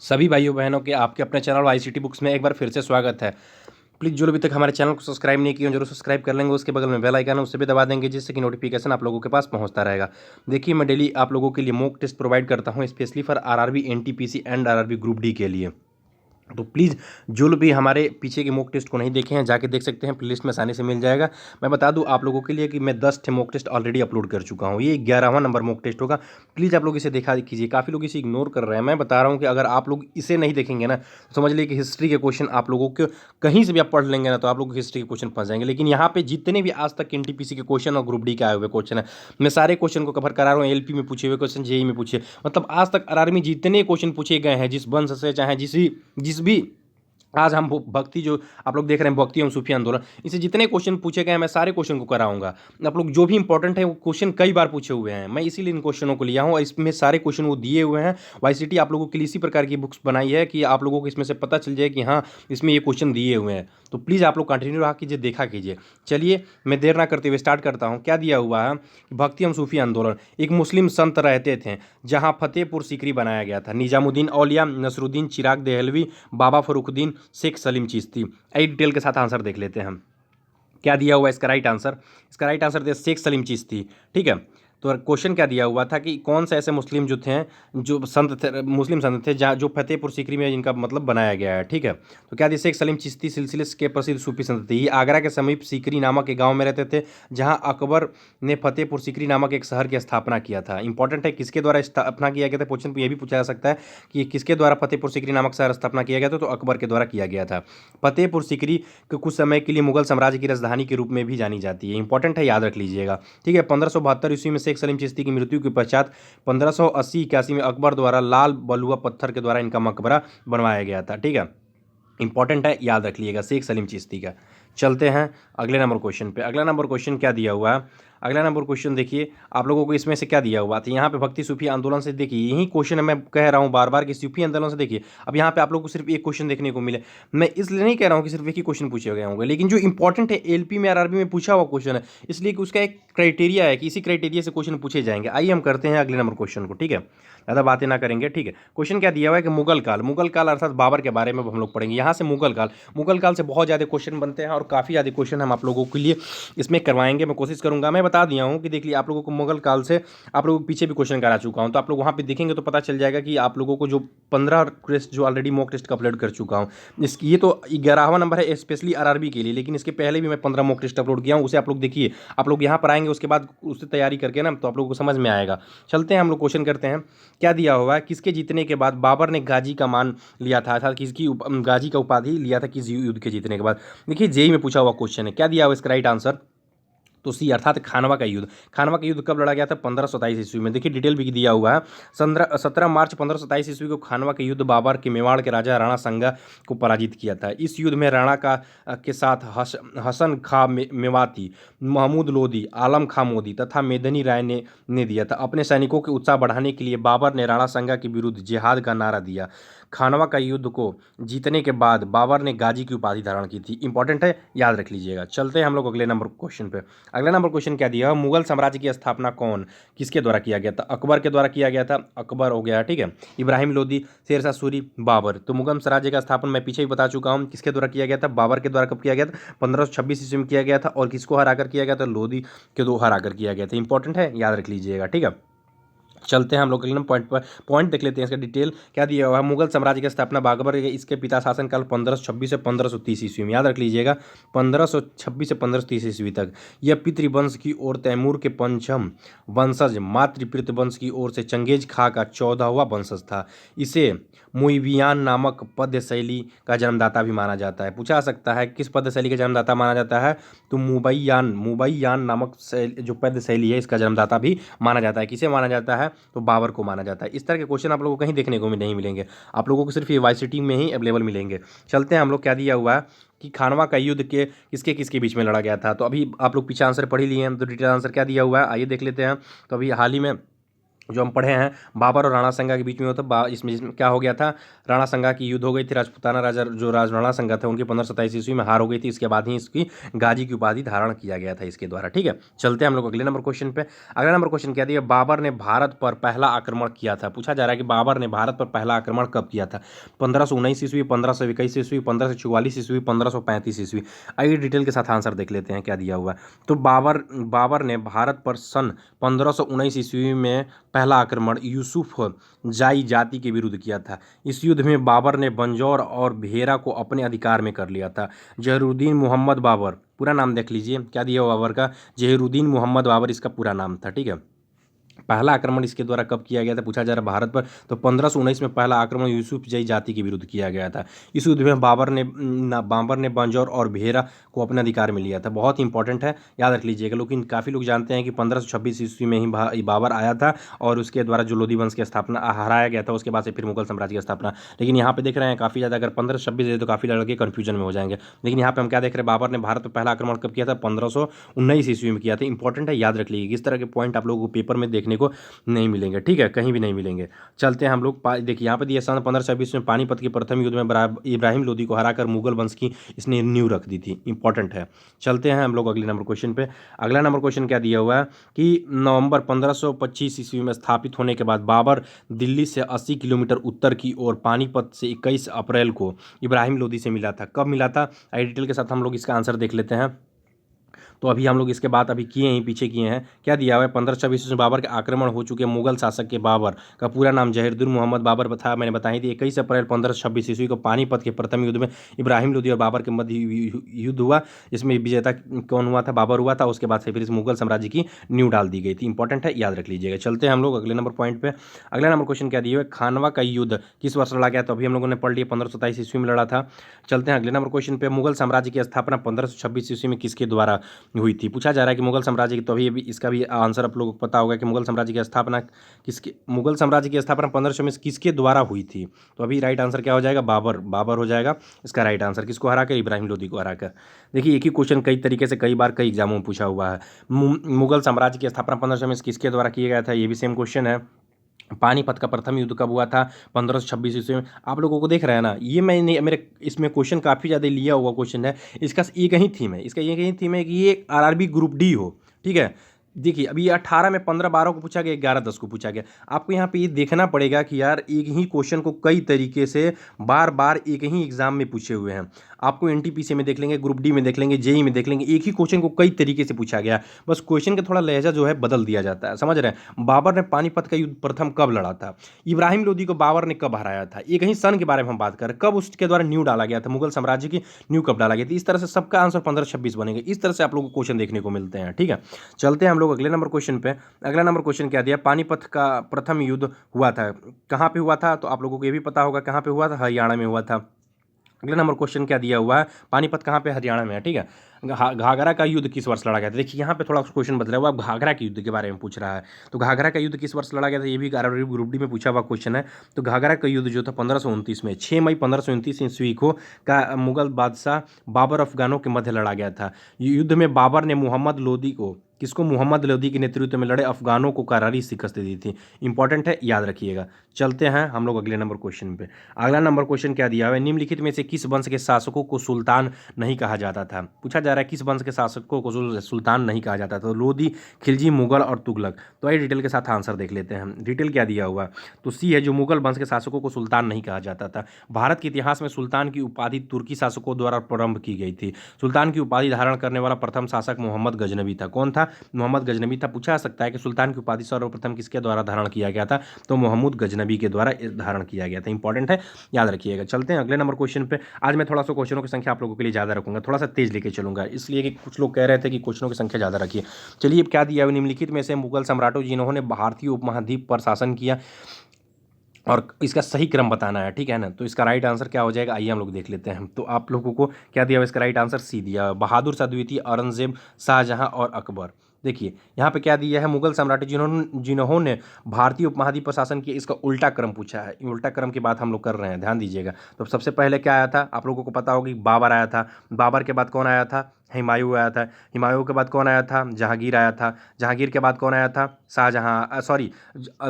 सभी भाइयों बहनों के आपके अपने चैनल आईसीटी बुक्स में एक बार फिर से स्वागत है। प्लीज़ जो अभी तक हमारे चैनल को सब्सक्राइब नहीं किए हैं जरूर सब्सक्राइब कर लेंगे। उसके बगल में बेल आइकन है उसे भी दबा देंगे जिससे कि नोटिफिकेशन आप लोगों के पास पहुंचता रहेगा। देखिए, मैं डेली आप लोगों के लिए मॉक टेस्ट प्रोवाइड करता हूं specially for RRB NTPC and RRB group D के लिए। तो प्लीज़ जो लोग भी हमारे पीछे के मॉक टेस्ट को नहीं देखे हैं जाके देख सकते हैं, प्लेलिस्ट में आसानी से मिल जाएगा। मैं बता दूं आप लोगों के लिए कि मैं 10 ठे मॉक टेस्ट ऑलरेडी अपलोड कर चुका हूं। ये 11वां नंबर मॉक टेस्ट होगा। प्लीज़ आप लोग इसे देखा कीजिए। काफ़ी लोग इसे इग्नोर कर रहे हैं। मैं बता रहा हूं कि अगर आप लोग इसे नहीं देखेंगे ना तो समझ लीजिए कि हिस्ट्री के क्वेश्चन आप लोगों को कहीं से भी आप पढ़ लेंगे ना तो आप लोग हिस्ट्री के क्वेश्चन फंस जाएंगे। लेकिन यहाँ पे जितने भी आज तक एनटीपीसी के क्वेश्चन और ग्रुप डी के आए हुए क्वेश्चन है, मैं सारे क्वेश्चन को कवर करा रहा हूँ। एलपी में पूछे हुए क्वेश्चन, जेई में पूछे, मतलब आज तक आरआर में जितने क्वेश्चन पूछे गए हैं जिस वंश से, चाहे जिस भी आज हम भक्ति जो आप लोग देख रहे हैं भक्ति एवं सूफी आंदोलन, इसे जितने क्वेश्चन पूछे गए हैं मैं सारे क्वेश्चन को कराऊंगा। आप लोग जो भी इंपॉर्टेंट है वो क्वेश्चन कई बार पूछे हुए हैं, मैं इसीलिए इन क्वेश्चनों को लिया हूँ और इसमें सारे क्वेश्चन वो दिए हुए हैं। वाईसीटी आप लोगों के लिए इसी प्रकार की बुक्स बनाई है कि आप लोगों को इसमें से पता चल जाए कि हाँ इसमें ये क्वेश्चन दिए हुए हैं। तो प्लीज़ आप लोग कंटिन्यू रहा कीजिए, देखा कीजिए। चलिए मैं देर ना करते हुए स्टार्ट करता हूँ। क्या दिया हुआ है? भक्ति एवं सूफी आंदोलन। एक मुस्लिम संत रहते थे जहाँ फतेहपुर सीकरी बनाया गया था। निजामुद्दीन औलिया, नसरुद्दीन चिराग देहलवी, बाबा फरुखुद्दीन, शेख सलीम चिश्ती। आई डिटेल के साथ आंसर देख लेते हैं हम। क्या दिया हुआ है इसका राइट आंसर? इसका राइट आंसर दिया शेख सलीम चिश्ती। ठीक है, तो क्वेश्चन क्या दिया हुआ था कि कौन से ऐसे मुस्लिम जो थे, जो संत थे, मुस्लिम संत थे जहाँ जो फतेहपुर सीकरी में इनका मतलब बनाया गया है। ठीक है, तो क्या दिया? शेख सलीम चिश्ती सिलसिले के प्रसिद्ध सूफी संत थे। ये आगरा के समीप सीकरी नामक एक गांव में रहते थे जहाँ अकबर ने फतेहपुर सीकरी नामक एक शहर की स्थापना किया था। इंपॉर्टेंट है, किसके द्वारा स्थापना किया गया था? क्वेश्चन ये भी पूछा जा सकता है कि किसके द्वारा फतेहपुर सीकरी नामक शहर स्थापना किया गया था, तो अकबर के द्वारा किया गया था। फतेहपुर सीकरी को कुछ समय के लिए मुगल साम्राज्य की राजधानी के रूप में भी जानी जाती है। इंपॉर्टेंट है, याद रख लीजिएगा। ठीक है, 1572 ईस्वी में शेख सलीम चिश्ती की मृत्यु के पश्चात 1580-81 में अकबर द्वारा लाल बलुआ पत्थर के द्वारा इनका मकबरा बनवाया गया था। ठीक है, इंपॉर्टेंट है, याद रख लीजिएगा शेख सलीम चिश्ती का। चलते हैं अगले नंबर क्वेश्चन पे। अगला नंबर क्वेश्चन क्या दिया हुआ है? अगला नंबर क्वेश्चन देखिए आप लोगों को इसमें से क्या दिया हुआ था। यहाँ पे भक्ति सूफी आंदोलन से देखिए, यही क्वेश्चन है, मैं कह रहा हूँ बार बार कि सूफी आंदोलन से देखिए। अब यहाँ पे आप लोगों को सिर्फ एक क्वेश्चन देखने को मिले। मैं इसलिए नहीं कह रहा हूँ कि सिर्फ एक ही क्वेश्चन पूछे गए होंगे, लेकिन जो इंपॉर्टेंट है एलपी में आरआरबी में पूछा हुआ क्वेश्चन है, इसलिए कि उसका एक क्राइटेरिया है कि इसी क्राइटेरिया से क्वेश्चन पूछे जाएंगे। आइए हम करते हैं अगले नंबर क्वेश्चन को। ठीक है, ज़्यादा बातें ना करेंगे। ठीक है, क्वेश्चन क्या दिया हुआ है कि मुगल काल अर्थात बाबर के बारे में हम लोग पढ़ेंगे। यहाँ से मुगल काल से बहुत ज़्यादा क्वेश्चन बनते हैं और काफ़ी ज़्यादा क्वेश्चन हम आप लोगों के लिए इसमें करवाएंगे। मैं कोशिश करूंगा। मैं बता दिया हूँ कि देख लिया आप लोगों को मुगल काल से आप लोगों को पीछे भी क्वेश्चन करा चुका हूँ, तो आप लोग वहाँ पे देखेंगे तो पता चल जाएगा कि आप लोगों को जो 15 टेस्ट जो ऑलरेडी मॉक टेस्ट का अपलोड कर चुका हूँ। ये तो 11वां नंबर है स्पेशली आरआरबी के लिए, लेकिन इसके पहले भी मैं 15 मॉक टेस्ट अपलोड किया हूँ, उसे आप लोग देखिए। आप लोग यहाँ पर आएंगे उसके बाद उससे तैयारी करके ना तो आप लोगों को समझ में आएगा। चलते हैं हम लोग क्वेश्चन करते हैं। क्या दिया हुआ है? किसके जीतने के बाद बाबर ने गाजी का मान लिया था, अर्थात किसकी गाजी का उपाधि लिया था किस युद्ध के जीतने के बाद? देखिए जेई में पूछा हुआ क्वेश्चन है। क्या दिया हुआ इसका राइट आंसर? तो सी अर्थात खानवा का युद्ध। खानवा का युद्ध कब लड़ा गया था? 1527 ईस्वी में। देखिए डिटेल भी दिया हुआ है। 17 मार्च 1527 ईस्वी को खानवा के युद्ध बाबर के मेवाड़ के राजा राणा संगा को पराजित किया था। इस युद्ध में राणा का के साथ हसन खां मेवाती, महमूद लोदी, आलम खां मोदी तथा मेदनी राय ने दिया था। अपने सैनिकों के उत्साह बढ़ाने के लिए बाबर ने राणा संगा के विरुद्ध जिहाद का नारा दिया। खानवा का युद्ध को जीतने के बाद बाबर ने गाजी की उपाधि धारण की थी। इंपॉर्टेंट है, याद रख लीजिएगा। चलते हैं हम लोग अगले नंबर क्वेश्चन पे। अगला नंबर क्वेश्चन क्या दिया? मुगल साम्राज्य की स्थापना किसके द्वारा किया गया था? अकबर के द्वारा किया गया था। अकबर हो गया। ठीक है, इब्राहिम लोदी, शेरशाह सूरी, बाबर। तो मुगल साम्राज्य का स्थापना मैं पीछे ही बता चुका हूँ किसके द्वारा किया गया था। बाबर के द्वारा कब किया गया था? 1526 ईस्वी में किया गया था। और किसको हराकर किया गया था? लोदी के दो हराकर किया गया था। इंपॉर्टेंट है, याद रख लीजिएगा। ठीक है, चलते हैं हम लोग अगले पॉइंट देख लेते हैं। इसका डिटेल क्या दिया हुआ है? मुगल साम्राज्य की स्थापना बाबर इसके पिता शासनकाल 1526 से 1530 ईस्वी में। याद रख लीजिएगा 1526 से 1530 ईस्वी तक। यह पितृवंश की ओर तैमूर के पंचम वंशज, मातृपितृ वंश की ओर से चंगेज खां का 14वां वंशज था। इसे मुइवियान नामक पद्य शैली का जन्मदाता भी माना जाता है। पूछा सकता है किस पद्य शैली का जन्मदाता माना जाता है? तो मुबैयान नामक जो पद्य शैली है इसका जन्मदाता भी माना जाता है। किसे माना जाता है? तो बाबर को माना जाता है। इस तरह के क्वेश्चन आप लोगों को कहीं देखने को नहीं मिलेंगे, आप लोगों को सिर्फ ये वाईसीटी में ही अवेलेबल मिलेंगे। चलते हैं हम लोग। क्या दिया हुआ है कि खानवा का युद्ध के किसके किसके बीच में लड़ा गया था? तो अभी आप लोग पीछे आंसर पढ़ ही लिए हैं, तो डिटेल आंसर क्या दिया हुआ है आइए देख लेते हैं। तो अभी हाल ही में जो हम पढ़े हैं बाबर और राणा संगा के बीच में होता इसमें क्या हो गया था, राणा संगा की युद्ध हो गई थी, राजपूताना राजा जो राणा संगा थे उनकी 1527 ईस्वी में हार हो गई थी। इसके बाद ही इसकी गाजी की उपाधि धारण किया गया था इसके द्वारा। ठीक है, चलते हैं हम लोग अगले नंबर क्वेश्चन पे। अगला नंबर क्वेश्चन क्या दिया, बाबर ने भारत पर पहला आक्रमण किया था। पूछा जा रहा है कि बाबर ने भारत पर पहला आक्रमण कब किया था, 1519 ईस्वी, 1521 ईस्वी, 1544 ईस्वी, 1535 ईस्वी। आइए डिटेल के साथ आंसर देख लेते हैं क्या दिया हुआ है। तो बाबर ने भारत पर सन 1519 ईस्वी में पहला आक्रमण यूसुफ जाई जाति के विरुद्ध किया था। इस युद्ध में बाबर ने बंजौर और भेरा को अपने अधिकार में कर लिया था। जहीरुद्दीन मोहम्मद बाबर, पूरा नाम देख लीजिए क्या दिया हुआ बाबर का, जहीरुद्दीन मोहम्मद बाबर इसका पूरा नाम था। ठीक है, पहला आक्रमण इसके द्वारा कब किया गया था, पूछा जा रहा है भारत पर, तो 1519 में पहला आक्रमण यूसुफ जई जाति के विरुद्ध किया गया था। इस युद्ध में बाबर ने बंजौर और भेरा को अपने अधिकार में लिया था। बहुत ही इंपॉर्टेंट है, याद रख लीजिएगा। लेकिन काफ़ी लोग जानते हैं कि 1526 ईस्वी में ही बाबर आया था और उसके द्वारा जो लोधी वंश की स्थापना हराया गया था, उसके बाद से फिर मुगल साम्राज्य की स्थापना। लेकिन यहाँ पे देख रहे हैं काफ़ी ज़्यादा, अगर 1526 है तो काफ़ी लड़के कन्फ्यूजन में हो जाएंगे। लेकिन यहाँ पे हम क्या देख रहे हैं, बाबर ने भारत पर पहला आक्रमण कब किया था, 1519 ईस्वी में किया था। इंपॉर्टेंट है, याद रख लीजिए। इस तरह के पॉइंट आप लोगों को पेपर में देखने को नहीं मिलेंगे। ठीक है, कहीं भी नहीं मिलेंगे। चलते हैं हम लोग, देखिए यहाँ पे दिया सन 1526 में पानीपत के प्रथम युद्ध में इब्राहिम लोदी को हराकर मुगल वंश की इसने नींव रख दी थी। इंपॉर्टेंट है। चलते हैं हम लोग अगले नंबर क्वेश्चन पे। अगला नंबर क्वेश्चन क्या दिया हुआ है कि नवंबर 1525 ईस्वी में स्थापित होने के बाद बाबर दिल्ली से 80 किलोमीटर उत्तर की ओर पानीपत से 21 अप्रैल को इब्राहिम लोदी से मिला था। कब मिला था, आई डिटेल के साथ हम लोग इसका आंसर देख लेते हैं। तो अभी हम लोग इसके बाद अभी किए हैं, पीछे किए हैं। क्या दिया हुआ है, 1526 में बाबर के आक्रमण हो चुके मुगल शासक के बाबर का पूरा नाम जहीरुद्दीन मोहम्मद बाबर था, मैंने बताई थी। 21 अप्रैल 1526 ईस्वी को पानीपत के प्रथम युद्ध में इब्राहिम लोदी और बाबर के मध्य युद्ध हुआ। इसमें विजेता कौन हुआ था, बाबर हुआ था। उसके बाद से फिर इस मुगल साम्राज्य की नींव डाल दी गई थी। इंपॉर्टेंट है, याद रख लीजिएगा। चलते हैं हम लोग अगले नंबर पॉइंट पे। अगला नंबर क्वेश्चन क्या दिया हुआ है, खानवा का युद्ध किस वर्ष लड़ा गया, तो अभी हम लोगों ने पढ़ लिया 1527 ईस्वी में लड़ा था। चलते हैं अगले नंबर क्वेश्चन पे। मुगल साम्राज्य की स्थापना 1526 ईस्वी में किसके द्वारा हुई थी, पूछा जा रहा है कि मुगल साम्राज्य की, तो अभी इसका भी आंसर आप लोगों को पता होगा कि मुगल साम्राज्य की स्थापना 1526 में किसके द्वारा हुई थी। तो अभी राइट आंसर क्या हो जाएगा, बाबर हो जाएगा इसका राइट आंसर। किसको हराकर, इब्राहिम लोदी को हराकर। देखिए एक ही क्वेश्चन कई तरीके से कई बार कई एग्जामों में पूछा हुआ है। मुगल साम्राज्य की स्थापना 1526 किसके द्वारा किया गया था, ये भी सेम क्वेश्चन है। पानीपत का प्रथम युद्ध कब हुआ था, 1526 ईस्वी में। आप लोगों को देख रहे हैं ना, ये मैंने मेरे इसमें क्वेश्चन काफ़ी ज़्यादा लिया हुआ क्वेश्चन है। इसका एक ही थीम है, कि ये आरआरबी ग्रुप डी हो। ठीक है, देखिए अभी 18 में 15-12 को पूछा गया, 11-10 को पूछा गया। आपको यहाँ पे ये देखना पड़ेगा कि यार एक ही क्वेश्चन को कई तरीके से बार बार एक ही एग्जाम में पूछे हुए हैं। आपको एनटीपीसी में देख लेंगे, ग्रुप डी में देख लेंगे, जेई में देख लेंगे, एक ही क्वेश्चन को कई तरीके से पूछा गया। बस क्वेश्चन का थोड़ा लहजा जो है बदल दिया जाता है, समझ रहे हैं। बाबर ने पानीपत का युद्ध प्रथम कब लड़ा था, इब्राहिम लोदी को बाबर ने कब हराया था, एक ही सन के बारे में हम बात करें, कब उसके द्वारा न्यू डाला गया था, मुगल साम्राज्य की न्यू कब डाला गया था। इस तरह से सबका आंसर 1526 बनेगा। इस तरह से आप लोगों को क्वेश्चन देखने को मिलते हैं। ठीक है, चलते हैं हम लोग अगले नंबर क्वेश्चन पे। अगला नंबर क्वेश्चन क्या दिया, पानीपत का प्रथम युद्ध हुआ था, कहाँ पे हुआ था, तो आप लोगों को ये भी पता होगा कहाँ पे हुआ था, हरियाणा में हुआ था। अगला नंबर क्वेश्चन क्या दिया हुआ है, पानीपत कहाँ पे, हरियाणा में है। ठीक है, घाघरा का युद्ध किस वर्ष लड़ा गया था। देखिए यहाँ पे थोड़ा क्वेश्चन बदला हुआ, अब घाघरा के युद्ध के बारे में पूछ रहा है। तो घाघरा का युद्ध किस वर्ष लड़ा गया था, ये भी ग्रुप डी में पूछा हुआ क्वेश्चन है। तो घाघरा का युद्ध जो था 1529 में, 6 मई 1529 ईस्वी को का मुगल बादशाह बाबर अफगानों के मध्य लड़ा गया था। युद्ध में बाबर ने मुहम्मद लोदी के नेतृत्व में लड़े अफगानों को करारी शिकस्त दी थी। इंपॉर्टेंट है, याद रखिएगा। चलते हैं हम लोग अगले नंबर क्वेश्चन पे। अगला नंबर क्वेश्चन क्या दिया हुआ है, निम्नलिखित में से किस वंश के शासकों को सुल्तान नहीं कहा जाता था। पूछा जा रहा है किस वंश के शासकों को सुल्तान नहीं कहा जाता था, तो लोदी, खिलजी, मुगल और तुगलक। तो आइए डिटेल के साथ आंसर देख लेते हैं हम। डिटेल क्या दिया हुआ, तो सी है, जो मुगल वंश के शासकों को सुल्तान नहीं कहा जाता था। भारत के इतिहास में सुल्तान की उपाधि तुर्की शासकों द्वारा प्रारंभ की गई थी। सुल्तान की उपाधि धारण करने वाला प्रथम शासक मोहम्मद गजनबी था। कौन था, मोहम्मद गजनबी था। पूछा जा सकता है कि सुल्तान की उपाधि सर्वप्रथम किसके द्वारा धारण किया गया था, तो मोहम्मद गजनबी के द्वारा धारण किया गया था। इंपॉर्टेंट है, याद रखिएगा। चलते हैं अगले नंबर क्वेश्चन पे। आज मैं थोड़ा सा क्वेश्चनों की संख्या आप लोगों के लिए ज़्यादा रखूंगा, थोड़ा सा तेज लेके चलूंगा, इसलिए कि कुछ लोग कह रहे थे कि क्वेश्चनों की संख्या ज़्यादा रखिए। चलिए अब क्या दिया है, निम्नलिखित में से मुगल सम्राटों जिन्होंने भारतीय उपमहाद्वीप पर शासन किया और इसका सही क्रम बताना है। ठीक है ना, तो इसका राइट आंसर क्या हो जाएगा, आइए हम लोग देख लेते हैं। तो आप लोगों को क्या दिया हुआ, इसका राइट आंसर सी दिया, बहादुर शाह द्वितीय, औरंगजेब, शाहजहां और अकबर। देखिए यहाँ पे क्या दिया है, मुगल सम्राट जिन्होंने भारतीय उपमहाद्वीप पर शासन किया, इसका उल्टा क्रम पूछा है। उल्टा क्रम की बात हम लोग कर रहे हैं, ध्यान दीजिएगा। तो सबसे पहले क्या आया था, आप लोगों को पता होगा कि बाबर आया था। बाबर के बाद कौन आया था, हुमायूं आया था। हुमायूं के बाद कौन आया था? जहांगीर आया था। जहांगीर के बाद कौन आया था? शाहजहां,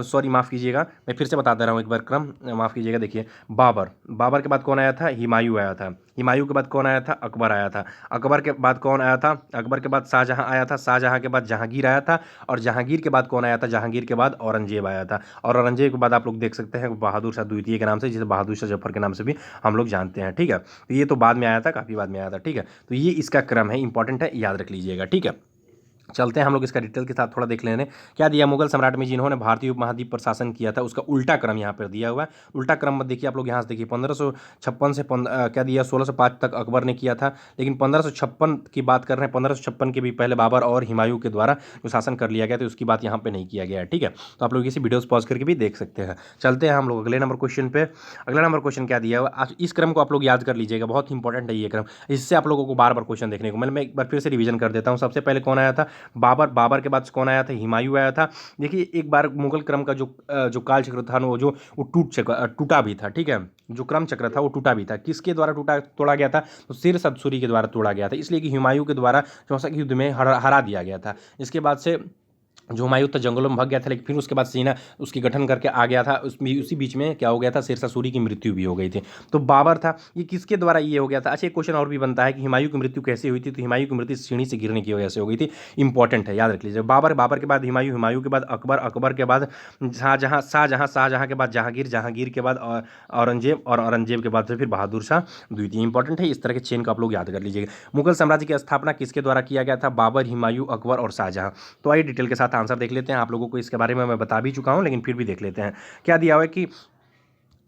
सॉरी माफ़ कीजिएगा, मैं फिर से बता दे रहा हूँ एक बार क्रम, माफ़ कीजिएगा। देखिए, बाबर, बाबर के बाद कौन आया था? हुमायूं आया था। हुमायूं के बाद कौन आया था? अकबर आया था। अकबर के बाद कौन आया था? अकबर के बाद शाहजहां आया था। शाहजहां के बाद जहांगीर आया था। और जहांगीर के बाद कौन आया था? जहांगीर के बाद औरंगजेब आया था। और औरंगजेब के बाद आप लोग देख सकते हैं बहादुर शाह द्वितीय के नाम से, जिसे बहादुर शाह जफर के नाम से भी हम लोग जानते हैं। ठीक है, तो ये तो बाद में आया था, काफ़ी बाद में आया था। ठीक है, तो ये इसका क्रम है, इंपॉर्टेंट है, याद रख लीजिएगा। ठीक है, चलते हैं हम लोग इसका डिटेल के साथ थोड़ा देख लेने। क्या दिया? मुगल सम्राट में जिन्होंने भारतीय उपमहाद्वीप पर शासन किया था उसका उल्टा क्रम यहाँ पर दिया हुआ है। उल्टा क्रम मत देखिए आप लोग, यहाँ से देखिए 1556 से क्या दिया, 1605 तक अकबर ने किया था। लेकिन 1556 की बात कर रहे हैं, 1556 के भी पहले बाबर और हुमायूं के द्वारा जो शासन कर लिया गया था उसकी बात यहाँ पे नहीं किया गया है। ठीक है, तो आप लोग इसी वीडियोस पॉज करके भी देख सकते हैं। चलते हैं हम लोग अगले नंबर क्वेश्चन पे। अगला नंबर क्वेश्चन क्या दिया हुआ, इस क्रम को आप लोग याद कर लीजिएगा, बहुत इंपॉर्टेंट है ये क्रम। इससे आप लोगों को बार बार क्वेश्चन देखने को मैं एक बार फिर से रिवीजन कर देता हूँ। सबसे पहले कौन आया था? बाबर। बाबर के बाद कौन आया था? हुमायूं आया था। देखिए, एक बार मुगल क्रम का जो काल चक्र था वो टूटा भी था। ठीक है, जो क्रम चक्र था वो टूटा भी था। किसके द्वारा तोड़ा गया था? तो शेर शाह सूरी के द्वारा तोड़ा गया था, इसलिए कि हुमायूं के द्वारा चौसा के युद्ध में हरा दिया गया था। इसके बाद से जो हुमायूं था जंगलों में भाग गया था, लेकिन फिर उसके बाद सेना उसकी गठन करके आ गया था। उसी बीच में क्या हो गया था? शेर शाह सूरी की मृत्यु भी हो गई थी। तो बाबर था, ये किसके द्वारा ये हो गया था? अच्छा, एक क्वेश्चन और भी बनता है कि हुमायूं की मृत्यु कैसे हुई थी? तो हुमायूं की मृत्यु सीढ़ी से गिरने की वजह से हो गई थी। इंपॉर्टेंट है, याद रख लीजिए। बाबर के बाद हुमायूं, हुमायूं के बाद अकबर, अकबर के बाद शाहजहां के बाद जहांगीर, जहांगीर के बाद औरंगजेब, और औरंगजेब के बाद फिर बहादुर शाह द्वितीय। इंपॉर्टेंट है, इस तरह के चेन को आप लोग याद कर लीजिएगा। मुगल साम्राज्य की स्थापना किसके द्वारा किया गया था? बाबर, हुमायूं, अकबर और शाहजहां। तो आइए डिटेल के साथ आंसर देख लेते हैं। आप लोगों को इसके बारे में मैं बता भी चुका हूं, लेकिन फिर भी देख लेते हैं। क्या दिया हुआ है कि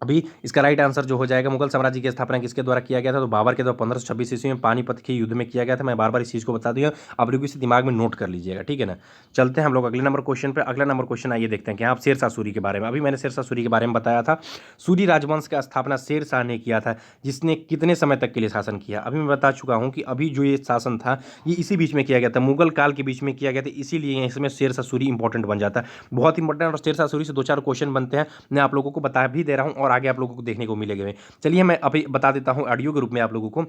अभी इसका राइट आंसर जो हो जाएगा, मुगल साम्राज्य की स्थापना किसके द्वारा किया गया था? तो बाबर के द्वारा 1526 ईस्वी में पानीपत के युद्ध में किया गया था। मैं बार बार इस चीज़ को बता दिया, आप लोग इसे दिमाग में नोट कर लीजिएगा। ठीक है ना, चलते हैं हम लोग अगले नंबर क्वेश्चन पे। अगला नंबर क्वेश्चन आइए देखते हैं कि आप शेर शाह सूरी के बारे में, अभी मैंने शेर शाह सूरी के बारे में बताया था। सूरी राजवंश का स्थापना शेर शाह ने किया था, जिसने कितने समय तक के लिए शासन किया? अभी मैं बता चुका हूँ कि अभी जो ये शासन था ये इसी बीच में किया गया था, मुगल काल के बीच में किया गया था, इसीलिए इसमें शेर शाह सूरी इंपॉर्टेंट बन जाता है, बहुत इंपॉर्टेंट। और शेर शाह सूरी से 2-4 क्वेश्चन बनते हैं, मैं आप लोगों को बता भी दे रहा हूँ और आगे आप लोगों को देखने को मिलेंगे। चलिए मैं अभी बता देता हूं ऑडियो के रूप में आप लोगों को।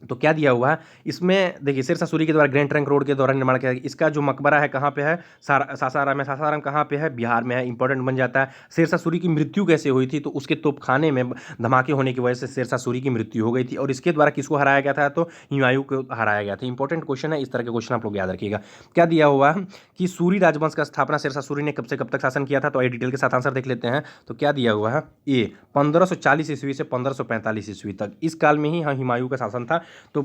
तो क्या दिया हुआ है इसमें, देखिए, शेर शाह सूरी के द्वारा ग्रैंड ट्रंक रोड के द्वारा निर्माण किया गया। इसका जो मकबरा है कहाँ पे है? सासाराम है। सासाराम कहाँ पे है? बिहार में है। इंपॉर्टेंट बन जाता है। शेर शाह सूरी की मृत्यु कैसे हुई थी? तो उसके तोपखाने में धमाके होने की वजह से शेर शाह सूरी की मृत्यु हो गई थी। और इसके द्वारा किसको हराया गया था? तो हुमायूं को हराया गया था। इंपॉर्टेंट क्वेश्चन है, इस तरह के क्वेश्चन आप लोग याद रखिएगा। क्या दिया हुआ है कि सूरी राजवंश का स्थापना शेर शाह सूरी ने कब से कब तक शासन किया था? तो आइए डिटेल के साथ आंसर देख लेते हैं। तो क्या दिया हुआ है? ए 1540 ईस्वी से 1545 ईस्वी तक, इस काल में ही हुमायूं का शासन था। तो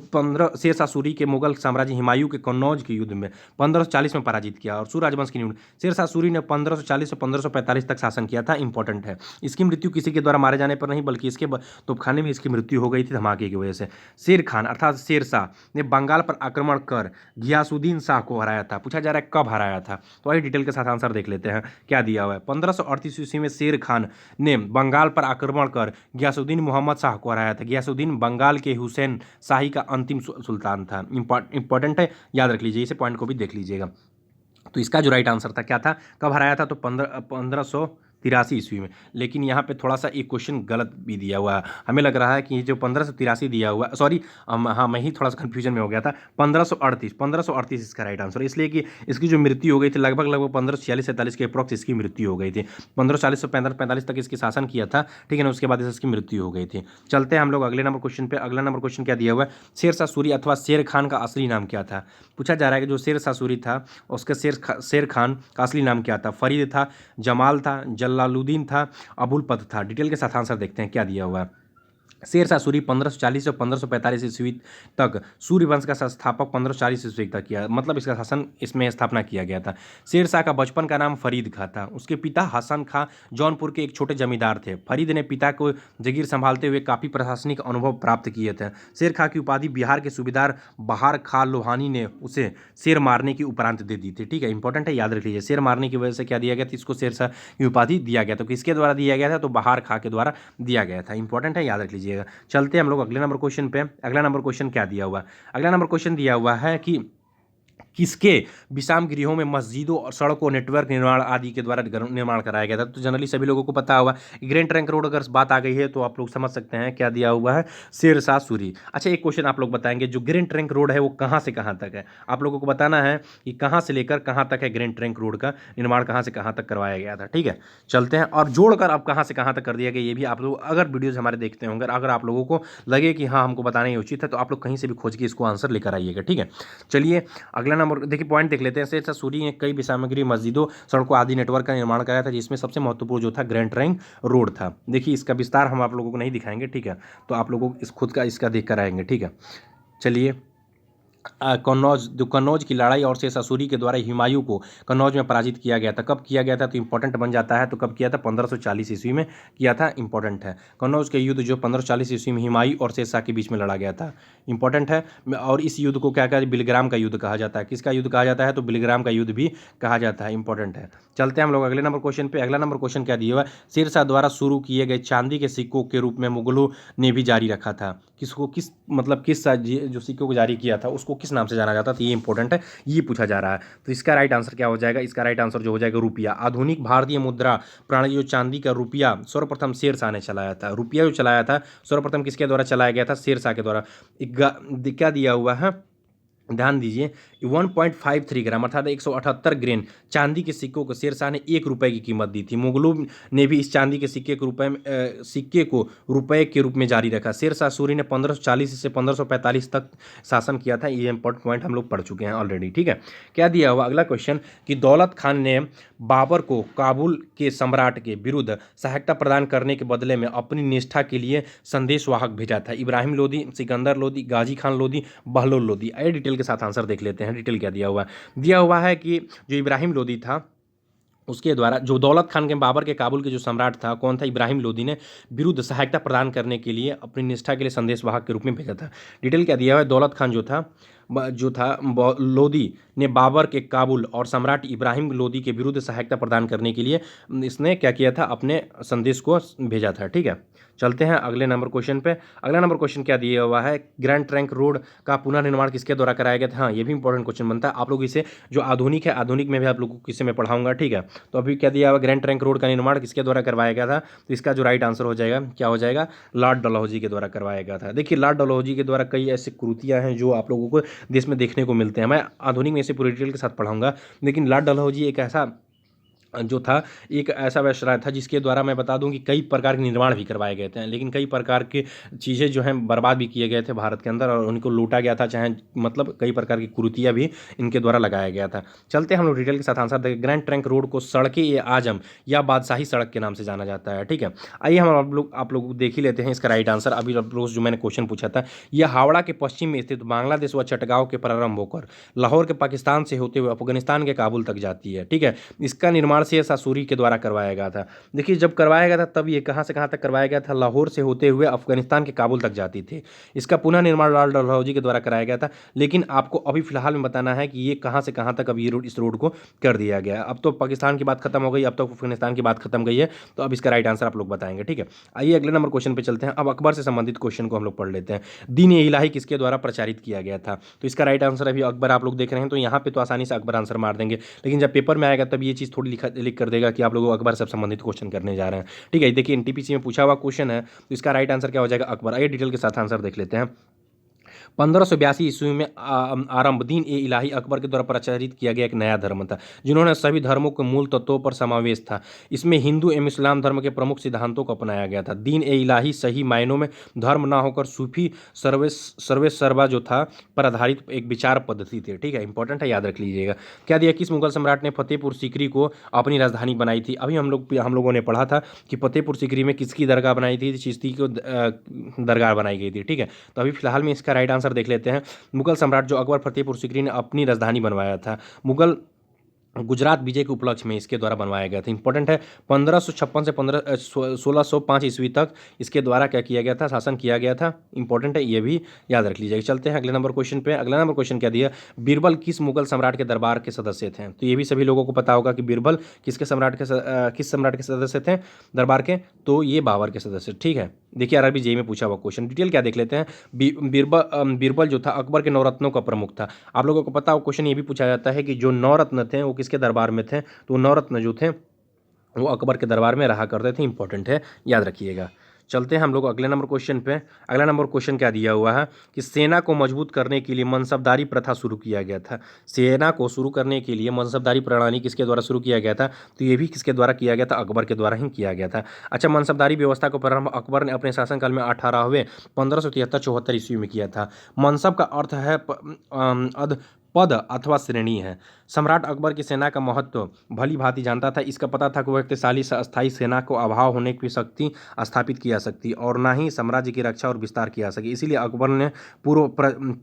शेर शाह सूरी के मुगल साम्राज्य हुमायूं के कन्नौज के युद्ध में 1540 में पराजित किया। और सूर राजवंश की नींव शेर शाह सूरी ने 1540 से 1545 तक शासन किया था। इंपॉर्टेंट है, इसकी मृत्यु किसी के द्वारा मारे जाने पर नहीं, बल्कि इसके तोपखाने में इसकी मृत्यु हो गई थी धमाके की वजह से। शेर खान अर्थात शेर शाह ने बंगाल पर आक्रमण कर घियासुद्दीन शाह को हराया था। पूछा जा रहा है कब हराया था? तो आइए डिटेल के साथ आंसर देख लेते हैं। क्या दिया हुआ है? 1538 ईस्वी में शेर खान ने बंगाल पर आक्रमण कर घियासुद्दीन मोहम्मद शाह को हराया था। घियासुद्दीन बंगाल के हुसैन शाही का अंतिम सुल्तान था। इंपॉर्टेंट है, याद रख लीजिए, इसे पॉइंट को भी देख लीजिएगा। तो इसका जो राइट आंसर था क्या था? कब हराया था? तो 1583 ईस्वी में। लेकिन यहाँ पे थोड़ा सा एक क्वेश्चन गलत भी दिया हुआ है। हमें लग रहा है कि ये जो 1583 दिया हुआ, सॉरी, हाँ, मैं ही थोड़ा सा कन्फ्यूजन में हो गया था। 1538 इसका राइट आंसर, इसलिए कि इसकी जो मृत्यु हो गई थी लगभग 1546-47 के अप्रॉक्स इसकी मृत्यु हो गई थी। 1540 से 45 तक इसकी शासन किया था। ठीक है ना, उसके बाद इसकी मृत्यु हो गई थी। चलते हैं हम लोग अगले नंबर क्वेश्चन पे। अगला नंबर क्वेश्चन क्या दिया हुआ है? शेर शाह सूरी अथवा शेर खान का असली नाम क्या था? पूछा जा रहा है कि जो शेर शाह सूरी था उसका शेर खान का असली नाम क्या था? फरीद था, जमाल था, जलालुद्दीन था, अबुल फत था। डिटेल के साथ आंसर देखते हैं क्या दिया हुआ है। शेर शाह सूरी 1540 से 1545 ईस्वी तक सूर्य वंश का संस्थापक 1540 ईस्वी तक किया, मतलब इसका शासन इसमें स्थापना किया गया था। शेर शाह का बचपन का नाम फरीद खां था। उसके पिता हसन खां जौनपुर के एक छोटे जमींदार थे। फरीद ने पिता को जगीर संभालते हुए काफ़ी प्रशासनिक अनुभव प्राप्त किए थे। शेर खां की उपाधि बिहार के सूबेदार बहार खां लोहानी ने उसे शेर मारने की उपरांत दे दी थी। ठीक है, इंपॉर्टेंट है, याद रख लीजिए। शेर मारने की वजह से क्या दिया गया था? इसको शेर शाह की उपाधि दिया गया। तो किसके द्वारा दिया गया था? तो बहार खां के द्वारा दिया गया था। इंपॉर्टेंट है, याद रख लीजिए। चलते हैं हम लोग अगले नंबर क्वेश्चन पे। अगला नंबर क्वेश्चन क्या दिया हुआ? अगला नंबर क्वेश्चन दिया हुआ है कि किसके विश्राम गृहों में मस्जिदों और सड़कों नेटवर्क निर्माण आदि के द्वारा निर्माण कराया गया था? तो जनरली सभी लोगों को पता होगा। ग्रैंड ट्रंक रोड अगर बात आ गई है तो आप लोग समझ सकते हैं क्या दिया हुआ है, शेरशाह सूरी। अच्छा, एक क्वेश्चन आप लोग बताएंगे, जो ग्रैंड ट्रंक रोड है वो कहाँ से कहाँ तक है? आप लोगों को बताना है कि कहाँ से लेकर कहाँ तक है ग्रैंड ट्रंक रोड का निर्माण, कहाँ से कहाँ तक करवाया गया था। ठीक है, चलते हैं और जोड़कर अब कहाँ से कहाँ तक कर दिया गया ये भी आप लोग अगर वीडियोज हमारे देखते होंगे, अगर आप लोगों को लगे कि हाँ हमको बताना ही उचित है, तो आप लोग कहीं से भी खोज के इसको आंसर लेकर आइएगा। ठीक है, चलिए अगला नंबर देखिए, पॉइंट देख लेते हैं। शेरशाह सूरी ने कई सामग्री, मस्जिदों, सड़कों आदि नेटवर्क का निर्माण कराया था, जिसमें सबसे महत्वपूर्ण जो था ग्रैंड ट्रंक रोड था। देखिए इसका विस्तार हम आप लोगों को नहीं दिखाएंगे, ठीक है, तो आप लोगों को इस खुद का इसका देख कर आएंगे। ठीक है, चलिए कन्नौज की लड़ाई और शेरशाह सूरी के द्वारा हुमायूं को कन्नौज में पराजित किया गया था। कब किया गया था? तो इंपॉर्टेंट बन जाता है। तो कब किया था? 1540 ईस्वी में किया था, इंपॉर्टेंट है। कन्नौज के युद्ध जो 1540 ईस्वी में हुमायूं और शेरशाह के बीच में लड़ा गया था, इंपॉर्टेंट है। और इस युद्ध को क्या कहते हैं? बिलग्राम का युद्ध कहा जाता है। किसका युद्ध कहा जाता है? तो बिलग्राम का युद्ध भी कहा जाता है, इंपॉर्टेंट है। चलते हैं हम लोग अगले नंबर क्वेश्चन पे। अगला नंबर क्वेश्चन क्या दिया हुआ है? शेरशाह द्वारा शुरू किए गए चांदी के सिक्कों के रूप में मुगलों ने भी जारी रखा था। किसको, किस मतलब किस जो सिक्कों को जारी किया था उसको किस नाम से जाना जाता? तो ये इंपॉर्टेंट है, ये पूछा जा रहा है। तो इसका राइट आंसर क्या हो जाएगा? इसका राइट आंसर जो हो जाएगा रुपया। आधुनिक भारतीय मुद्रा प्रणाली जो चांदी का रुपया सर्वप्रथम शेरशाह ने चलाया था। रुपया जो चलाया था सर्वप्रथम किसके द्वारा चलाया गया था? शेरशाह के द्वारा। क्या दिया हुआ है, ध्यान दीजिए, 1.53 ग्राम अर्थात 178 ग्रेन चांदी के सिक्कों को शेरशाह ने 1 रुपये की कीमत दी थी। मुगलों ने भी इस चांदी के सिक्के को रुपये के रूप में जारी रखा। शेरशाह सूरी ने 1540 से 1545 तक शासन किया था। ये इंपॉर्टेंट पॉइंट हम लोग पढ़ चुके हैं ऑलरेडी। ठीक है, क्या दिया हुआ अगला क्वेश्चन कि दौलत खान ने बाबर को काबुल के सम्राट के विरुद्ध सहायता प्रदान करने के बदले में अपनी निष्ठा के लिए संदेशवाहक भेजा था। इब्राहिम लोदी, सिकंदर लोदी, गाजी खान लोदी, बहलोल लोदी। ये डिटेल के साथ आंसर देख लेते हैं। डिटेल क्या दिया हुआ है? दिया हुआ है कि जो इब्राहिम लोदी था उसके द्वारा जो दौलत खान के बाबर के काबुल के जो सम्राट था, कौन था? इब्राहिम लोदी ने विरुद्ध सहायता प्रदान करने के लिए अपनी निष्ठा के लिए संदेशवाहक के रूप में भेजा था। डिटेल क्या दिया हुआ है? दौलत खान जो था लोदी ने बाबर के काबुल और सम्राट इब्राहिम लोदी के विरुद्ध सहायता प्रदान करने के लिए इसने क्या किया था? अपने संदेश को भेजा था। ठीक है, चलते हैं अगले नंबर क्वेश्चन पे। अगला नंबर क्वेश्चन क्या दिया हुआ है? ग्रैंड ट्रंक रोड का पुनर्निर्माण किसके द्वारा कराया गया था? हाँ, ये भी इंपॉर्टेंट क्वेश्चन बनता है। आप लोग इसे जो आधुनिक है, आधुनिक में भी आप लोगों को किससे मैं पढ़ाऊंगा। ठीक है, तो अभी क्या दिया हुआ? ग्रैंड ट्रंक रोड का निर्माण किसके द्वारा करवाया गया था? तो इसका जो राइट आंसर हो जाएगा क्या हो जाएगा? लॉर्ड डलहौजी के द्वारा करवाया गया था। देखिए लॉर्ड डलहौजी के द्वारा कई ऐसी कृतियाँ हैं जो आप लोगों को देश में देखने को मिलते हैं। मैं आधुनिक में इसे पूरी डिटेल के साथ पढ़ाऊंगा, लेकिन लॉर्ड डलहौजी एक ऐसा जो था, एक ऐसा वायसराय था जिसके द्वारा मैं बता दूं कि कई प्रकार के निर्माण भी करवाए गए थे, लेकिन कई प्रकार की चीज़ें जो हैं बर्बाद भी किए गए थे भारत के अंदर, और उनको लूटा गया था, चाहे मतलब कई प्रकार की कुरीतियाँ भी इनके द्वारा लगाया गया था। चलते हैं हम लोग डिटेल के साथ आंसर देखें। ग्रैंड ट्रंक रोड को सड़क ए आजम या बादशाही सड़क के नाम से जाना जाता है। ठीक है, आइए हम आप लोग देख ही लेते हैं इसका राइट आंसर। अभी आप लोग जो मैंने क्वेश्चन पूछा था, यह हावड़ा के पश्चिम में स्थित बांग्लादेश व चटगांव के प्रारंभ होकर लाहौर के पाकिस्तान से होते हुए अफगानिस्तान के काबुल तक जाती है। ठीक है, इसका निर्माण शेरशाह सूरी के द्वारा करवाया गया था। देखिए जब करवाया गया था तब ये कहाँ से कहाँ तक करवाया गया था? लाहौर से होते हुए अफगानिस्तान के काबुल तक जाती थी। इसका पुनः निर्माण लॉर्ड डलहौजी के द्वारा कराया गया था, लेकिन आपको अभी फिलहाल में बताना है कि ये कहाँ से कहाँ तक अब ये रोड, इस रोड को कर दिया गया। अब तो पाकिस्तान की बात खत्म हो गई, अब तो अफगानिस्तान की बात खत्म गई है, तो अब इसका राइट आंसर आप लोग बताएंगे। ठीक है, आइए अगले नंबर क्वेश्चन पे चलते हैं। अब अकबर से संबंधित क्वेश्चन को हम लोग पढ़ लेते हैं। दीन ए इलाही किसके द्वारा प्रचारित किया गया था? तो इसका राइट आंसर अभी अकबर आप लोग देख रहे हैं, तो यहाँ पे तो आसानी से अकबर आंसर मार देंगे, लेकिन जब पेपर में आएगा तब ये चीज़ थोड़ी लिख कर देगा कि आप लोग अकबर से संबंधित क्वेश्चन करने जा रहे हैं। ठीक है, देखिए एनटीपीसी में पूछा हुआ क्वेश्चन है, तो इसका राइट आंसर क्या हो जाएगा? अकबर। आइए डिटेल के साथ आंसर देख लेते हैं। 1582 ईस्वी में आरंभ दीन ए इलाही अकबर के द्वारा प्रचारित किया गया एक नया धर्म था, जिन्होंने सभी धर्मों के मूल तत्वों पर समावेश था। इसमें हिंदू एवं इस्लाम धर्म के प्रमुख सिद्धांतों को अपनाया गया था। दीन ए इलाही सही मायनों में धर्म ना होकर सूफी सर्वेसर्वा जो था पर आधारित एक विचार पद्धति थी। ठीक है, इंपॉर्टेंट है, याद रख लीजिएगा। क्या दिया? किस मुगल सम्राट ने फतेहपुर सीकरी को अपनी राजधानी बनाई थी? अभी हम लोगों ने पढ़ा था कि फतेहपुर सीकरी में किसकी दरगाह बनाई थी? चिश्ती को दरगाह बनाई गई थी। ठीक है, तो अभी फिलहाल में इसका राइट आंसर देख लेते हैं। मुगल सम्राट जो अकबर फतेहपुर सीकरी ने अपनी राजधानी बनवाया था। मुगल गुजरात विजय के उपलक्ष्य में इसके द्वारा बनवाया गया था। इंपॉर्टेंट है। 1556 से 1605 ईस्वी तक इसके द्वारा क्या किया गया था, शासन किया गया था। इंपॉर्टेंट है, ये भी याद रख लीजिएगा। चलते हैं अगले नंबर क्वेश्चन पे। अगला नंबर क्वेश्चन क्या दिया, बीरबल किस मुगल सम्राट के दरबार के सदस्य थे? तो ये भी सभी लोगों को पता होगा कि बीरबल किस सम्राट के सदस्य थे दरबार के, तो ये बाबर के सदस्य। ठीक है, देखिए आरआरबी जेईई में पूछा हुआ क्वेश्चन, डिटेल क्या देख लेते हैं। बीरबल जो था अकबर के 9 रत्नों का प्रमुख था। आप लोगों को पता हो, क्वेश्चन ये भी पूछा जाता है कि जो 9 रत्न थे वो किसके दरबार में थे, तो 9 रत्न जो थे वो अकबर के दरबार में रहा करते थे। इंपॉर्टेंट है, याद रखिएगा। चलते हैं हम लोग अगले नंबर क्वेश्चन पे। अगला नंबर क्वेश्चन क्या दिया हुआ है कि सेना को मजबूत करने के लिए मनसबदारी प्रथा शुरू किया गया था। सेना को शुरू करने के लिए मनसबदारी प्रणाली किसके द्वारा शुरू किया गया था, तो ये भी किसके द्वारा किया गया था, अकबर के द्वारा ही किया गया था। अच्छा, मनसबदारी व्यवस्था को प्रारंभ अकबर ने अपने शासनकाल में 18वें 1573-74 ईस्वी में किया था। मनसब का अर्थ है पद अथवा श्रेणी है। सम्राट अकबर की सेना का महत्व भली भांति जानता था। इसका पता था कि वह शक्तिशाली अस्थायी सेना को अभाव होने की शक्ति स्थापित की जा सकती और ना ही साम्राज्य की रक्षा और विस्तार किया सके। इसीलिए अकबर ने पूर्व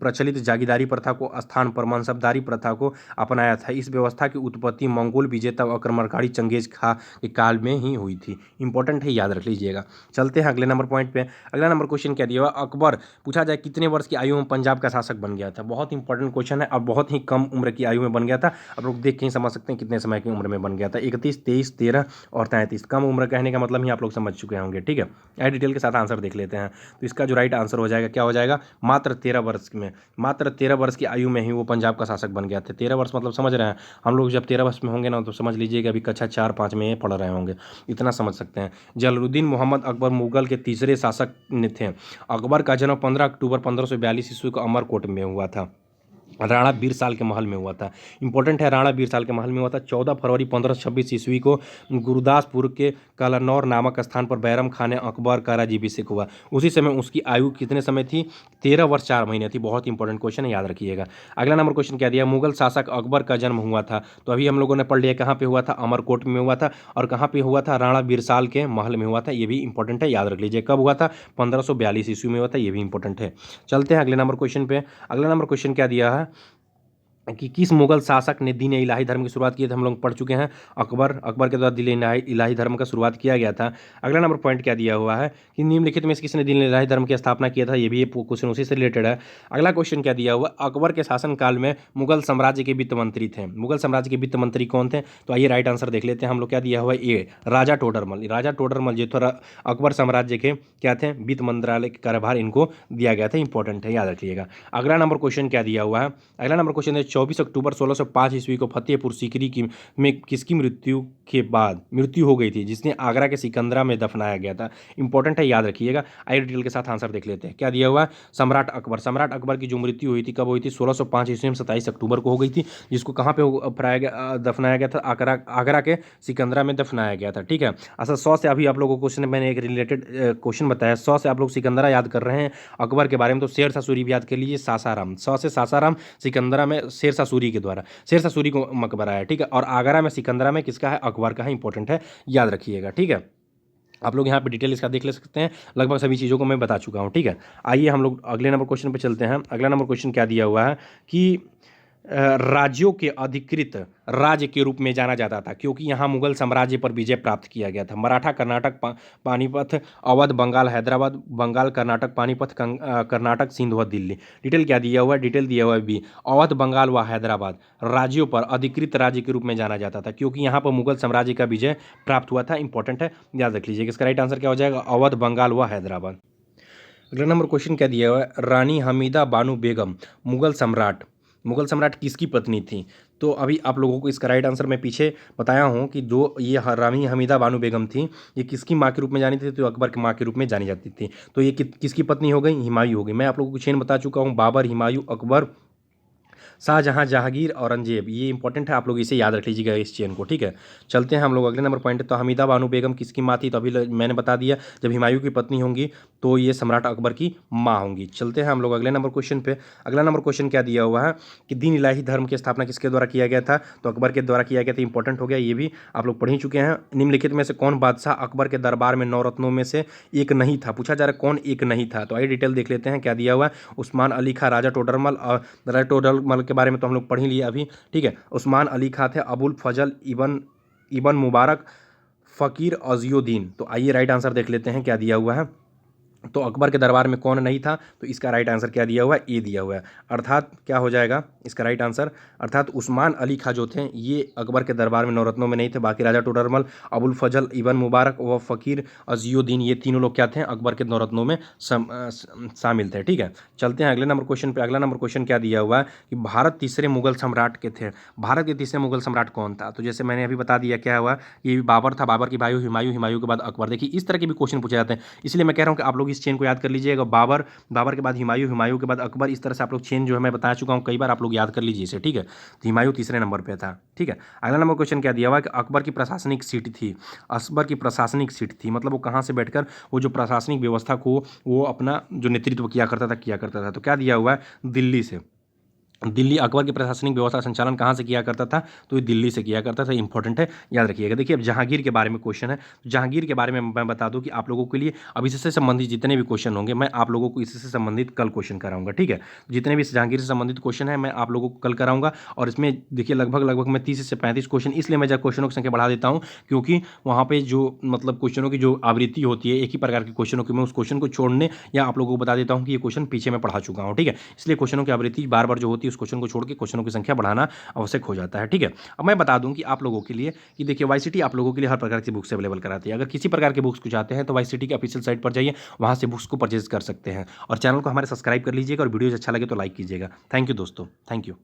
प्रचलित जागीरदारी प्रथा को स्थान पर मनसबदारी प्रथा को अपनाया था। इस व्यवस्था की उत्पत्ति मंगोल विजेता आक्रमणकारी चंगेज खां के काल में ही हुई थी। इंपॉर्टेंट है, याद रख लीजिएगा। चलते हैं अगले नंबर पॉइंट पे। अगला नंबर क्वेश्चन क्या दिया हुआ, अकबर पूछा जाए कितने वर्ष की आयु में पंजाब का शासक बन गया था। बहुत इंपॉर्टेंट क्वेश्चन है। अब बहुत ही कम उम्र की आयु में बन गया था। आप लोग देख के ही समझ सकते हैं कितने समय की उम्र में बन गया था। 31, 23, 13 और 33। कम उम्र कहने का मतलब ही आप लोग समझ चुके होंगे। ठीक है, आई डिटेल के साथ आंसर देख लेते हैं। तो इसका जो राइट आंसर हो जाएगा, क्या हो जाएगा, मात्र 13 वर्ष में, मात्र 13 वर्ष की आयु में ही वो पंजाब का शासक बन गया था। 13 वर्ष मतलब समझ रहे हैं, हम लोग जब 13 वर्ष में होंगे ना, तो समझ लीजिए कि अभी कक्षा 4-5 में पढ़ रहे होंगे, इतना समझ सकते हैं। जलालुद्दीन मोहम्मद अकबर मुगल के तीसरे शासक थे। अकबर का जन्म 15 अक्टूबर 1542 ईस्वी को अमरकोट में हुआ था। राणा बीरसाल के महल में हुआ था। इंपॉर्टेंट है, राणा बीरसाल के महल में हुआ था। 14 फरवरी 1526 ईस्वी को गुरदासपुर के कलानौर नामक स्थान पर बैरम खान अकबर का राज्याभिषेक हुआ। उसी समय उसकी आयु कितने समय थी, 13 वर्ष 4 महीने थी। बहुत इंपॉर्टेंट क्वेश्चन है, याद रखिएगा। अगला नंबर क्वेश्चन क्या दिया, मुगल शासक अकबर का जन्म हुआ था। तो अभी हम लोगों ने पढ़ लिया कहाँ पे हुआ था, अमरकोट में हुआ था। और कहाँ पे हुआ था, राणा बीरसाल के महल में हुआ था। ये भी इंपॉर्टेंट है, याद रख लीजिए। कब हुआ था, 1542 ईस्वी में हुआ था। ये भी इंपॉर्टेंट है। चलते हैं अगले नंबर क्वेश्चन पे। अगला नंबर क्वेश्चन क्या दिया है कि किस मुगल शासक ने दीन इलाही धर्म की शुरुआत की थी। हम लोग पढ़ चुके हैं, अकबर के द्वारा दीन इलाही धर्म का शुरुआत किया गया था। अगला नंबर पॉइंट क्या दिया हुआ है कि निम्नलिखित में से किसने दीन इलाही धर्म की स्थापना किया था। ये भी क्वेश्चन उसी से रिलेटेड है। अगला क्वेश्चन क्या दिया हुआ, अकबर के शासनकाल में मुगल साम्राज्य के वित्त मंत्री थे। मुगल साम्राज्य के वित्त मंत्री कौन थे, तो आइए राइट आंसर देख लेते हैं हम लोग। क्या दिया हुआ है, ए राजा टोडरमल। राजा टोडरमल जो था अकबर साम्राज्य के क्या थे, वित्त मंत्रालय के कार्यभार इनको दिया गया था। इंपॉर्टेंट है, याद रखिएगा। अगला नंबर क्वेश्चन क्या दिया हुआ है, अगला नंबर क्वेश्चन है 24 अक्टूबर 1605 ईस्वी को फतेहपुर सीकरी में किसकी मृत्यु हो गई थी, जिसने आगरा के सिकंदरा में दफनाया गया था। इंपॉर्टेंट है, याद रखिएगा। आई डिटेल के साथ आंसर देख लेते हैं। क्या दिया हुआ, सम्राट अकबर की जो मृत्यु हुई थी, कब हुई थी, 1605 ईस्वी में 27 अक्टूबर को हो गई थी। जिसको कहाँ पे दफनाया गया था, आगरा के सिकंदरा में दफनाया गया था। ठीक है, अच्छा 100 से अभी आप लोगों को क्वेश्चन मैंने एक रिलेटेड क्वेश्चन बताया। 100 से आप लोग सिकंदरा याद कर रहे हैं अकबर के बारे में, तो शेरशाह सूरी भी याद कर लीजिए। सासाराम, 100 से सासाराम सिकंदरा में शेरशाह सूरी के द्वारा शेरशाह सूरी को मकबरा है। ठीक है, और आगरा में सिकंदरा में किसका है, अकबर का है। इंपॉर्टेंट है, याद रखिएगा। ठीक है, आप लोग यहाँ पे डिटेल इसका देख ले सकते हैं। लगभग सभी चीज़ों को मैं बता चुका हूँ। ठीक है, आइए हम लोग अगले नंबर क्वेश्चन पे चलते हैं। अगला नंबर क्वेश्चन क्या दिया हुआ है कि राज्यों के अधिकृत राज्य के रूप में जाना जाता था, क्योंकि यहाँ मुगल साम्राज्य पर विजय प्राप्त किया गया था। मराठा, कर्नाटक, पानीपत, अवध, बंगाल, हैदराबाद, बंगाल, कर्नाटक, पानीपत, कर्नाटक, सिंध व दिल्ली। डिटेल क्या दिया हुआ है, डिटेल दिया हुआ है बी, अवध, बंगाल व हैदराबाद राज्यों पर अधिकृत राज्य के रूप में जाना जाता था, क्योंकि यहाँ पर मुगल साम्राज्य का विजय प्राप्त हुआ था। इंपॉर्टेंट है, याद रख लीजिएगा। इसका राइट आंसर क्या हो जाएगा, अवध, बंगाल व हैदराबाद। अगला नंबर क्वेश्चन क्या दिया हुआ है, रानी हमीदा बानो बेगम मुगल सम्राट किसकी पत्नी थी। तो अभी आप लोगों को इसका राइट आंसर मैं पीछे बताया हूँ कि जो ये रानी हमीदा बानो बेगम थी, ये किसकी माँ के रूप में जानी थी, तो अकबर की माँ के रूप में जानी जाती थी। तो ये किसकी पत्नी हो गई, हुमायूं हो गई। मैं आप लोगों को चेन बता चुका हूँ, बाबर, हुमायूं, अकबर, शाहजहां, जहांगीर, औरंगजेब। ये इंपॉर्टेंट है, आप लोग इसे याद रख लीजिएगा, इस चेन को। ठीक है, चलते हैं हम लोग अगले नंबर पॉइंट। तो हमीदा बानो बेगम किसकी माँ थी, तो अभी मैंने बता दिया। जब हुमायूं की पत्नी होंगी तो ये सम्राट अकबर की माँ होंगी। चलते हैं हम लोग अगले नंबर क्वेश्चन पे। अगला नंबर क्वेश्चन क्या दिया हुआ है कि दीन इलाही धर्म की स्थापना किसके द्वारा किया गया था, तो अकबर के द्वारा किया गया था। इंपॉर्टेंट हो गया, ये भी आप लोग पढ़ ही चुके हैं। निम्नलिखित में से कौन बादशाह अकबर के दरबार में 9 रत्नों में से एक नहीं था, पूछा जा रहा है कौन एक नहीं था। तो आइए डिटेल देख लेते हैं। क्या दिया हुआ है, उस्मान अली खां, राजा टोडरमल, और राजा मतलब के बारे में तो हम लोग पढ़ ही लिए अभी, ठीक है। उस्मान अली खां थे, अबुल फजल इबन मुबारक, फ़कीर अज़ियुद्दीन। तो आइए राइट आंसर देख लेते हैं क्या दिया हुआ है। तो अकबर के दरबार में कौन नहीं था, तो इसका राइट आंसर क्या दिया हुआ है, ए दिया हुआ है। अर्थात क्या हो जाएगा इसका राइट आंसर, अर्थात उस्मान अली खां जो थे ये अकबर के दरबार में नवरत्नों में नहीं थे। बाकी राजा टोडरमल, अबुल फजल इबन मुबारक व फ़कीर अज़ियुद्दीन ये तीनों लोग क्या थे, अकबर के नवरत्नों में शामिल थे, ठीक है। चलते हैं अगले नंबर क्वेश्चन पे। अगला नंबर क्वेश्चन क्या दिया हुआ है कि भारत तीसरे मुगल सम्राट के थे। भारत के तीसरे मुगल सम्राट कौन था, तो जैसे मैंने अभी बता दिया क्या हुआ कि बाबर था, बाबर की भाई हुमायूं, हुमायूं के बाद अकबर। देखिए इस तरह के भी क्वेश्चन पूछे जाते हैं, इसलिए मैं कह रहा हूँ कि आप लोग इस चेन को याद कर लीजिएगा। बाबर, बाबर के बाद हुमायूं, हुमायूं के बाद अकबर, इस तरह से आप लोग चेन जो है मैं बता चुका हूँ कई बार, आप लोग याद कर लीजिए इसे, ठीक है। तो हुमायूं तीसरे नंबर पे था, ठीक है। अगला नंबर क्वेश्चन क्या दिया हुआ है कि अकबर की प्रशासनिक सीट थी। अकबर की प्रशासनिक सीट थी मतलब वो कहाँ से बैठकर वो जो प्रशासनिक व्यवस्था को वो अपना जो नेतृत्व किया करता था। तो क्या दिया हुआ है, दिल्ली से। दिल्ली, अकबर की प्रशासनिक व्यवस्था संचालन कहाँ से किया करता था, तो ये दिल्ली से किया करता था। इंपॉर्टेंट है, याद रखिएगा। देखिए अब जहांगीर के बारे में क्वेश्चन है, तो जहांगीर के बारे में मैं बता दूं कि आप लोगों के लिए अब इससे संबंधित जितने भी क्वेश्चन होंगे मैं आप लोगों को इससे संबंधित कल क्वेश्चन कराऊंगा, ठीक है। जितने भी जहांगीर से संबंधित क्वेश्चन है मैं आप लोगों को कल कराऊंगा। और इसमें देखिए लगभग मैं 30 से 35 क्वेश्चन, इसलिए मैं जब क्वेश्चनों की संख्या बढ़ा देता हूँ क्योंकि वहाँ पे जो मतलब क्वेश्चनों की जो आवृत्ति होती है एक ही प्रकार के क्वेश्चनों की, मैं उस क्वेश्चन को छोड़ने या आप लोगों को बता देता हूँ कि ये क्वेश्चन पीछे मैं पढ़ा चुका हूँ, ठीक है। इसलिए क्वेश्चनों की आवृत्ति बार बार जो होती है उस क्वेश्चन को छोड़ के क्वेश्चनों की संख्या बढ़ाना आवश्यक हो जाता है, ठीक है। अब मैं बता दूं कि आप लोगों के लिए कि देखिए वाईसीटी आप लोगों के लिए हर प्रकार की बुक्स अवेलेबल कराती है। अगर किसी प्रकार के बुक्स को चाहते हैं तो वाईसीटी के ऑफिशियल साइट पर जाइए, वहां से बुक्स को परचेज कर सकते हैं। और चैनल को हमारे सब्सक्राइब कर लीजिएगा और वीडियोज अच्छा लगे तो लाइक कीजिएगा। थैंक यू दोस्तों, थैंक यू।